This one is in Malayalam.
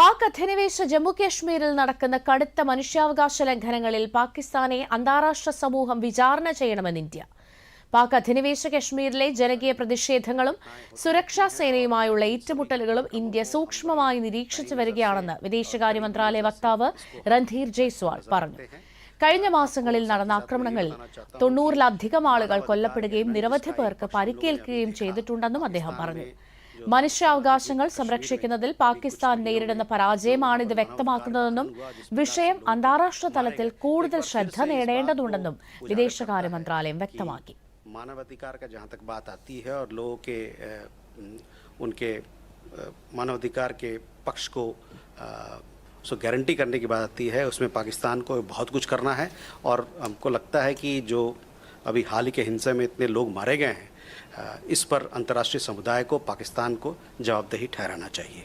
പാക് അധിനിവേശ ജമ്മു കശ്മീരിൽ നടക്കുന്ന കടുത്ത മനുഷ്യാവകാശ ലംഘനങ്ങളിൽ പാകിസ്ഥാനെ അന്താരാഷ്ട്ര സമൂഹം വിചാരണ ചെയ്യണമെന്ന് ഇന്ത്യ. പാക് അധിനിവേശ കശ്മീരിലെ ജനകീയ പ്രതിഷേധങ്ങളും സുരക്ഷാ സേനയുമായുള്ള ഏറ്റുമുട്ടലുകളും ഇന്ത്യ സൂക്ഷ്മമായി നിരീക്ഷിച്ചു വരികയാണെന്ന് വിദേശകാര്യ മന്ത്രാലയ വക്താവ് രൺധീർ ജയ്സ്വാൾ പറഞ്ഞു. കഴിഞ്ഞ മാസങ്ങളിൽ നടന്ന ആക്രമണങ്ങളിൽ 90-ലധികം ആളുകൾ കൊല്ലപ്പെടുകയും നിരവധി പേർക്ക് പരിക്കേൽക്കുകയും ചെയ്തിട്ടുണ്ടെന്നും അദ്ദേഹം പറഞ്ഞു. മനുഷ്യാവകാശങ്ങൾ സംരക്ഷിക്കുന്നതിൽ പാകിസ്ഥാൻ നേരിടുന്ന പരാജയമാണിത് വ്യക്തമാക്കുന്നതെന്നും വിഷയം അന്താരാഷ്ട്ര തലത്തിൽ കൂടുതൽ ശ്രദ്ധ നേടേണ്ടതുണ്ടെന്നും വിദേശകാര്യ മന്ത്രാലയം വ്യക്തമാക്കി. मानवाधिकार का जहाँ तक बात आती है और लोगों के उनके मानवाधिकार के पक्ष को गारंटी करने की बात आती है, उसमें पाकिस्तान को बहुत कुछ करना है। और हमको लगता है कि जो अभी हाल ही के हिंसा में इतने लोग मारे गए हैं, इस पर अंतर्राष्ट्रीय समुदाय को, पाकिस्तान को जवाबदेही ठहराना चाहिए।